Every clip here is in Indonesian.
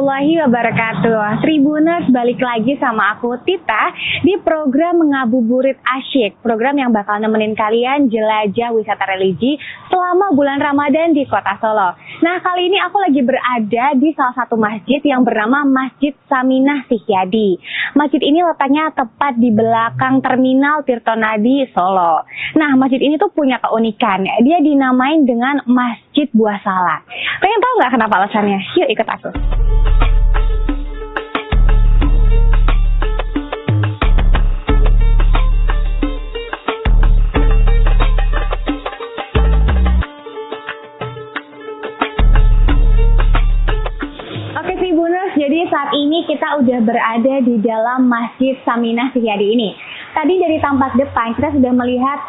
warahmatullahi wabarakatuh. Tribuners, balik lagi sama aku Tita di program Ngabuburit Asyik, program yang bakal nemenin kalian jelajah wisata religi selama bulan Ramadan di Kota Solo. Nah, kali ini aku lagi berada di salah satu masjid yang bernama Masjid Saminah Sihyadi. Masjid ini letaknya tepat di belakang Terminal Tirtonadi Solo. Nah, masjid ini tuh punya keunikan, dia dinamain dengan Masjid Buah Salak. Pengen tahu nggak kenapa alasannya? Yuk ikut aku. Oke Tribuners, jadi saat ini kita udah berada di dalam Masjid Saminah Sihyadi ini. Tadi dari tampak depan kita sudah melihat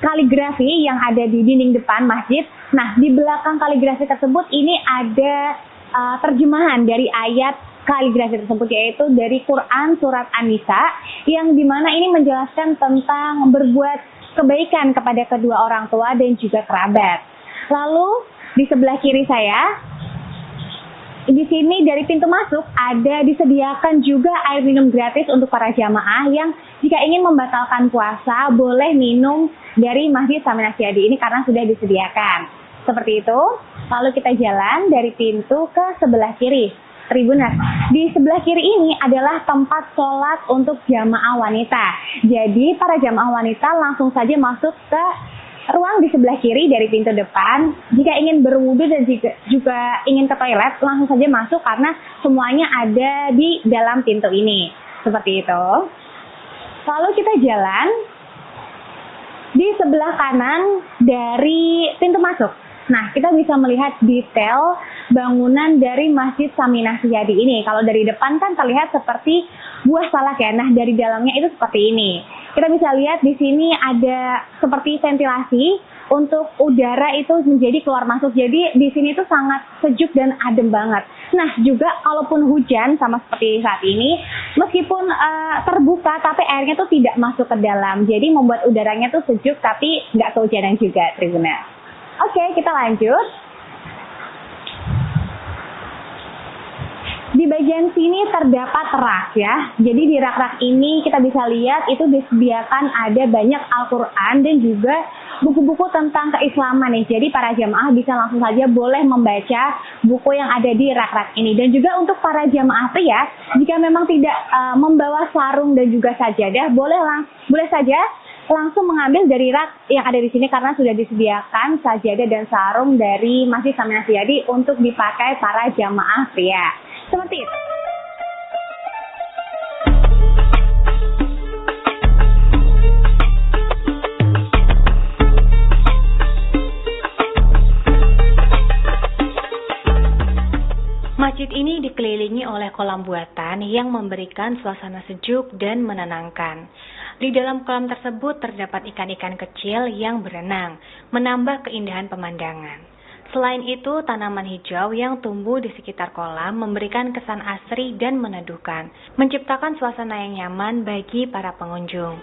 kaligrafi yang ada di dinding depan masjid. Nah, di belakang kaligrafi tersebut ini ada terjemahan dari ayat kaligrafi tersebut, yaitu dari Quran Surat An-Nisa, yang dimana ini menjelaskan tentang berbuat kebaikan kepada kedua orang tua dan juga kerabat. Lalu di sebelah kiri saya, di sini dari pintu masuk ada disediakan juga air minum gratis untuk para jamaah yang jika ingin membatalkan puasa boleh minum dari Masjid Saminah Sihyadi ini karena sudah disediakan. Seperti itu. Lalu kita jalan dari pintu ke sebelah kiri. Tribuners, di sebelah kiri ini adalah tempat sholat untuk jamaah wanita. Jadi para jamaah wanita langsung saja masuk ke ruang di sebelah kiri dari pintu depan. Jika ingin berwudu dan juga ingin ke toilet, langsung saja masuk karena semuanya ada di dalam pintu ini. Seperti itu. Lalu kita jalan di sebelah kanan dari pintu masuk. Nah, kita bisa melihat detail bangunan dari Masjid Saminah Sihyadi ini. Kalau dari depan kan terlihat seperti buah salak ya. Nah, dari dalamnya itu seperti ini. Kita bisa lihat di sini ada seperti ventilasi untuk udara itu menjadi keluar masuk. Jadi di sini itu sangat sejuk dan adem banget. Nah, juga kalaupun hujan sama seperti saat ini, meskipun terbuka tapi airnya tuh tidak masuk ke dalam. Jadi membuat udaranya tuh sejuk tapi nggak kehujanan juga, Tribuners. Oke, kita lanjut. Di bagian sini terdapat rak ya. Jadi di rak-rak ini kita bisa lihat itu disediakan ada banyak Al-Quran dan juga buku-buku tentang keislaman nih. Jadi para jamaah bisa langsung saja boleh membaca buku yang ada di rak-rak ini. Dan juga untuk para jamaah pria, jika memang tidak membawa sarung dan juga sajadah, boleh saja langsung mengambil dari rak yang ada di sini karena sudah disediakan sajadah dan sarung dari Masjid Saminah Sihyadi untuk dipakai para jamaah pria. Seperti itu. Masjid ini dikelilingi oleh kolam buatan yang memberikan suasana sejuk dan menenangkan. Di dalam kolam tersebut terdapat ikan-ikan kecil yang berenang, menambah keindahan pemandangan. Selain itu, tanaman hijau yang tumbuh di sekitar kolam memberikan kesan asri dan meneduhkan, menciptakan suasana yang nyaman bagi para pengunjung.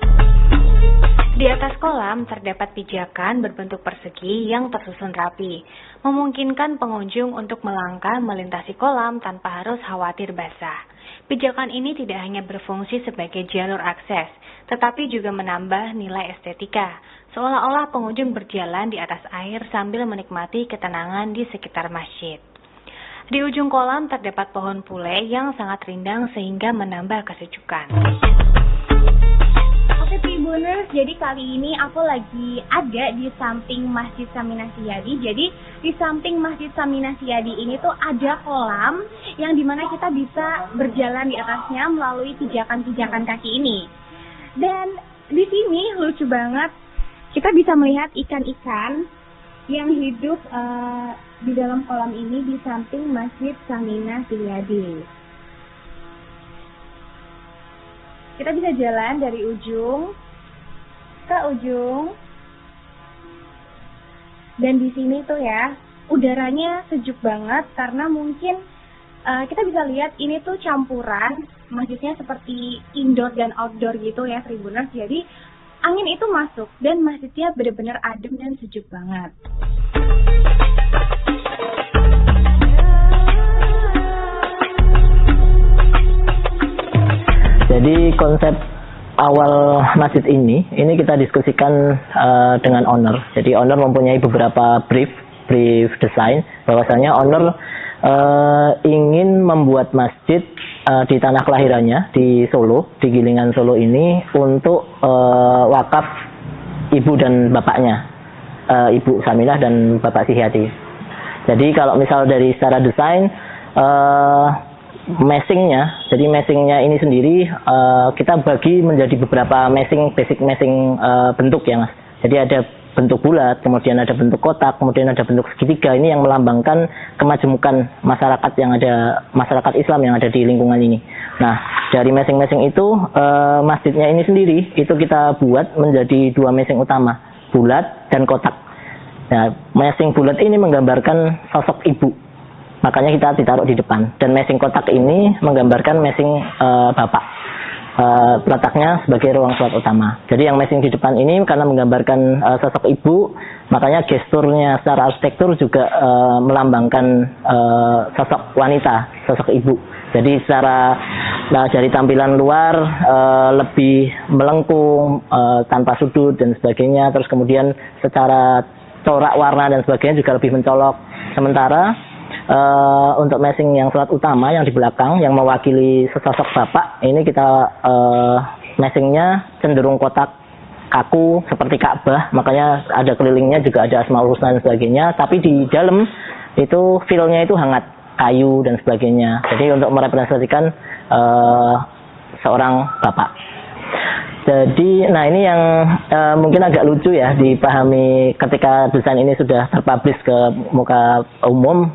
Di atas kolam terdapat pijakan berbentuk persegi yang tersusun rapi, memungkinkan pengunjung untuk melangkah melintasi kolam tanpa harus khawatir basah. Pijakan ini tidak hanya berfungsi sebagai jalur akses, tetapi juga menambah nilai estetika, seolah-olah pengunjung berjalan di atas air sambil menikmati ketenangan di sekitar masjid. Di ujung kolam terdapat pohon pule yang sangat rindang sehingga menambah kesejukan. Oke Tribuners, jadi kali ini aku lagi ada di samping Masjid Saminah Sihyadi. Jadi di samping Masjid Saminah Sihyadi ini tuh ada kolam yang dimana kita bisa berjalan di atasnya melalui pijakan-pijakan kaki ini. Dan di sini lucu banget, kita bisa melihat ikan-ikan yang hidup di dalam kolam ini di samping Masjid Saminah Sihyadi. Kita bisa jalan dari ujung ke ujung. Dan di sini tuh ya, udaranya sejuk banget karena mungkin kita bisa lihat ini tuh campuran, masjidnya seperti indoor dan outdoor gitu ya Tribuners. Jadi angin itu masuk dan masjidnya benar-benar adem dan sejuk banget. Jadi konsep awal masjid ini kita diskusikan dengan owner. Jadi owner mempunyai beberapa brief desain, bahwasanya owner ingin membuat masjid di tanah kelahirannya di Solo, di Gilingan Solo ini untuk wakaf ibu dan bapaknya, Ibu Saminah dan Bapak Sihyati. Jadi kalau misal dari secara desain jadi meshingnya ini sendiri kita bagi menjadi beberapa basic meshing bentuk ya Mas. Jadi ada bentuk bulat, kemudian ada bentuk kotak, kemudian ada bentuk segitiga. Ini yang melambangkan kemajemukan masyarakat Islam yang ada di lingkungan ini. Nah, dari meshing itu masjidnya ini sendiri itu kita buat menjadi dua meshing utama, bulat dan kotak. Nah, meshing bulat ini menggambarkan sosok ibu, makanya kita ditaruh di depan. Dan meshing kotak ini menggambarkan meshing bapak. Letaknya sebagai ruang sholat utama. Jadi yang meshing di depan ini karena menggambarkan sosok ibu, makanya gesturnya secara arsitektur juga melambangkan sosok wanita, sosok ibu. Jadi dari tampilan luar lebih melengkung, tanpa sudut dan sebagainya. Terus kemudian secara corak warna dan sebagainya juga lebih mencolok. Sementara untuk meshing yang sholat utama yang di belakang yang mewakili sesosok bapak, ini kita meshingnya cenderung kotak kaku seperti Ka'bah, makanya ada kelilingnya juga ada Asmaul Husna dan sebagainya, tapi di dalam itu feel-nya itu hangat, kayu dan sebagainya. Jadi untuk merepresentasikan seorang bapak. Jadi, nah ini yang mungkin agak lucu ya dipahami ketika desain ini sudah terpublish ke muka umum,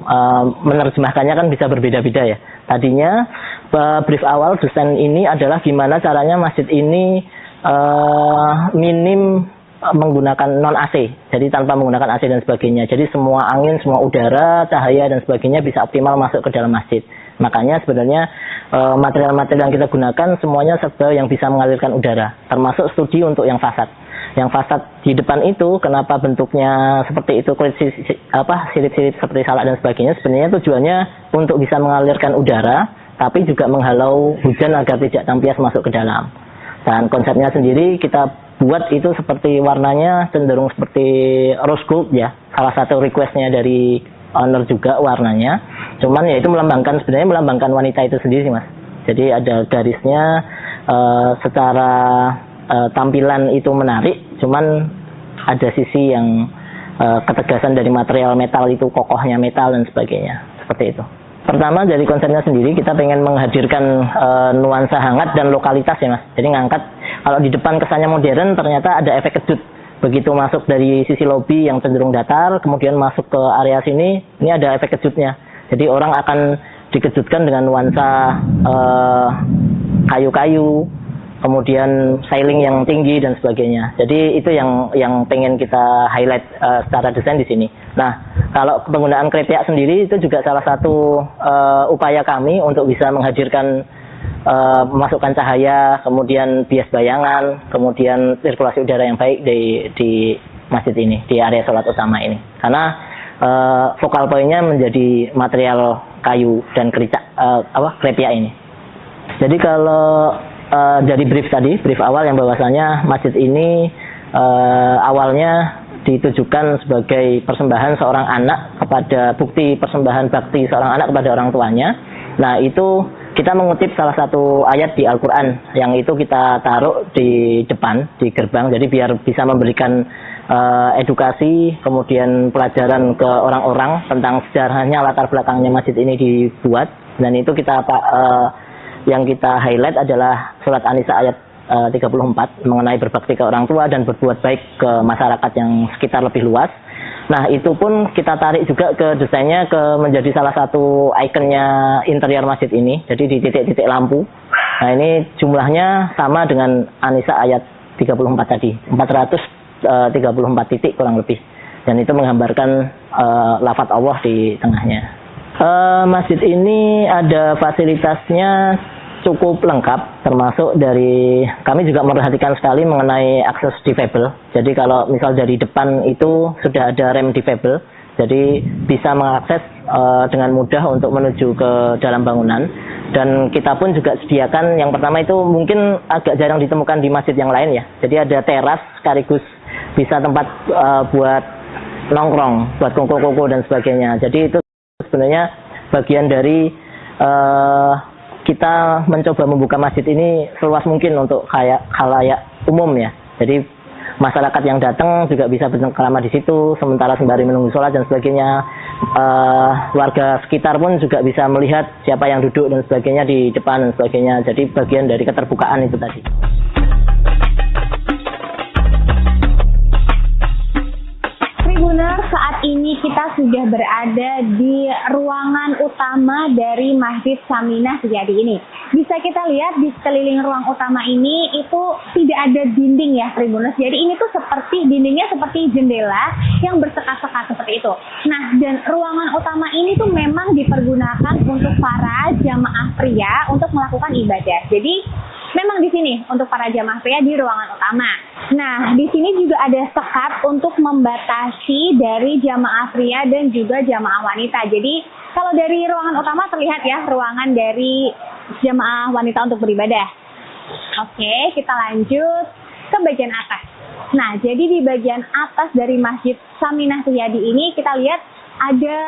menerjemahkannya kan bisa berbeda-beda ya. Tadinya brief awal desain ini adalah gimana caranya masjid ini minim menggunakan non AC, jadi tanpa menggunakan AC dan sebagainya. Jadi semua angin, semua udara, cahaya dan sebagainya bisa optimal masuk ke dalam masjid. Makanya sebenarnya material-material yang kita gunakan semuanya serba yang bisa mengalirkan udara, termasuk studi untuk yang fasad. Yang fasad di depan itu kenapa bentuknya seperti itu, sirip-sirip seperti salak dan sebagainya, sebenarnya tujuannya untuk bisa mengalirkan udara, tapi juga menghalau hujan agar tidak tampias masuk ke dalam. Dan konsepnya sendiri kita buat itu seperti warnanya cenderung seperti rose gold ya, salah satu requestnya dari owner juga warnanya. Cuman ya itu sebenarnya melambangkan wanita itu sendiri Mas. Jadi ada garisnya, secara tampilan itu menarik, cuman ada sisi yang ketegasan dari material metal itu, kokohnya metal dan sebagainya, seperti itu. Pertama dari konsepnya sendiri kita pengen menghadirkan nuansa hangat dan lokalitas ya Mas. Jadi ngangkat, kalau di depan kesannya modern, ternyata ada efek kejut. Begitu masuk dari sisi lobi yang cenderung datar, kemudian masuk ke area sini, ini ada efek kejutnya. Jadi orang akan dikejutkan dengan nuansa kayu-kayu, kemudian sailing yang tinggi dan sebagainya. Jadi itu yang pengen kita highlight secara desain di sini. Nah, kalau penggunaan krepiak sendiri itu juga salah satu upaya kami untuk bisa menghadirkan memasukkan cahaya, kemudian bias bayangan, kemudian sirkulasi udara yang baik di masjid ini, di area sholat utama ini. Karena focal point-nya menjadi material kayu dan krepiak ini. Jadi kalau dari brief awal yang bahwasanya masjid ini awalnya ditujukan sebagai persembahan seorang anak kepada bukti persembahan bakti seorang anak kepada orang tuanya. Nah, itu kita mengutip salah satu ayat di Al-Quran yang itu kita taruh di depan, di gerbang, jadi biar bisa memberikan edukasi, kemudian pelajaran ke orang-orang tentang sejarahnya, latar belakangnya masjid ini dibuat. Dan itu yang kita highlight adalah surat An-Nisa ayat 34 mengenai berbakti ke orang tua dan berbuat baik ke masyarakat yang sekitar lebih luas. Nah, itu pun kita tarik juga ke desainnya menjadi salah satu ikonnya interior masjid ini. Jadi di titik-titik lampu. Nah, ini jumlahnya sama dengan An-Nisa ayat 34 tadi. 434 titik kurang lebih. Dan itu menggambarkan lafaz Allah di tengahnya. Masjid ini ada fasilitasnya cukup lengkap, termasuk dari kami juga memperhatikan sekali mengenai akses difabel. Jadi kalau misal dari depan itu sudah ada rem difabel, jadi bisa mengakses dengan mudah untuk menuju ke dalam bangunan. Dan kita pun juga sediakan, yang pertama itu mungkin agak jarang ditemukan di masjid yang lain ya. Jadi ada teras sekaligus bisa tempat buat nongkrong, buat kongko-kongko dan sebagainya. Jadi itu sebenarnya bagian dari kita mencoba membuka masjid ini seluas mungkin untuk khalayak umum ya. Jadi masyarakat yang datang juga bisa bercengkrama di situ, sementara sembari menunggu sholat dan sebagainya. Warga sekitar pun juga bisa melihat siapa yang duduk dan sebagainya di depan dan sebagainya. Jadi bagian dari keterbukaan itu tadi. Tribuners, saat ini kita sudah berada di ruangan utama dari Masjid Saminah Setiadi ini. Bisa kita lihat di sekeliling ruang utama ini itu tidak ada dinding ya Tribuners. Jadi ini tuh seperti dindingnya seperti jendela yang bersekat-sekat seperti itu. Nah, dan ruangan utama ini tuh memang dipergunakan untuk para jamaah pria untuk melakukan ibadah. Jadi memang di sini untuk para jamaah pria di ruangan utama. Nah, di sini juga ada sekat untuk membatasi dari jamaah pria dan juga jamaah wanita. Jadi kalau dari ruangan utama terlihat ya ruangan dari jamaah wanita untuk beribadah. Oke, kita lanjut ke bagian atas. Nah, jadi di bagian atas dari Masjid Saminah Setiadi ini kita lihat ada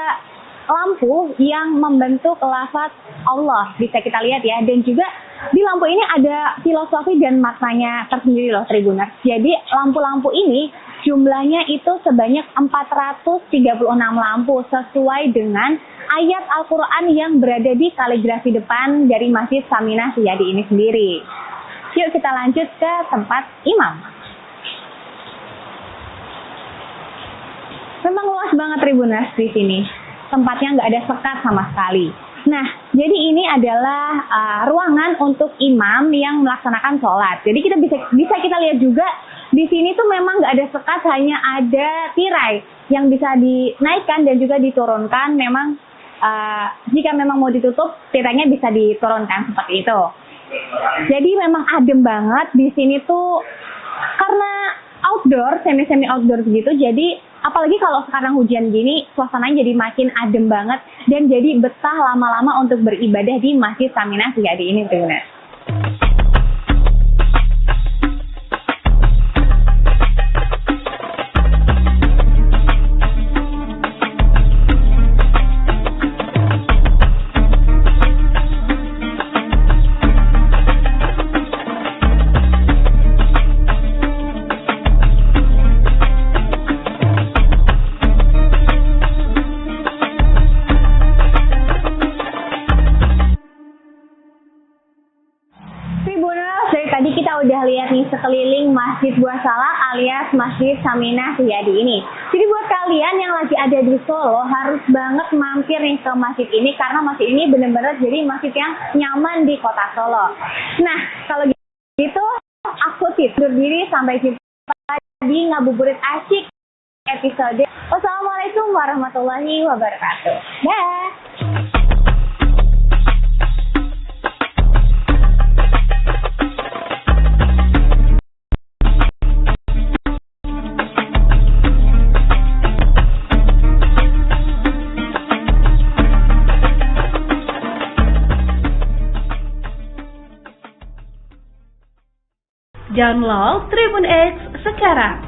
lampu yang membentuk lafaz Allah, bisa kita lihat ya. Dan juga di lampu ini ada filosofi dan maknanya tersendiri loh Tribuners. Jadi lampu-lampu ini jumlahnya itu sebanyak 436 lampu sesuai dengan ayat Al-Quran yang berada di kaligrafi depan dari Masjid Saminah Setiadi ini sendiri. Yuk kita lanjut ke tempat imam. Memang luas banget Tribuners di sini. Tempatnya nggak ada sekat sama sekali. Nah, jadi ini adalah ruangan untuk imam yang melaksanakan sholat. Jadi kita bisa kita lihat juga di sini tuh memang nggak ada sekat, hanya ada tirai yang bisa dinaikkan dan juga diturunkan. Memang jika memang mau ditutup, tirainya bisa diturunkan seperti itu. Jadi memang adem banget di sini tuh karena outdoor, semi outdoor begitu. Jadi apalagi kalau sekarang hujan gini, suasananya jadi makin adem banget dan jadi betah lama-lama untuk beribadah di Masjid Saminah Setiadi ini, Tribuners. Tadi kita udah lihat nih sekeliling Masjid Buah Salak alias Masjid Saminah Setiadi ini. Jadi buat kalian yang lagi ada di Solo harus banget mampir nih ke masjid ini karena masjid ini bener-bener jadi masjid yang nyaman di kota Solo. Nah, kalau gitu aku tidur diri, sampai jumpa di Ngabuburit Asyik episode. Wassalamualaikum warahmatullahi wabarakatuh. Dah. Download Tribun X sekarang.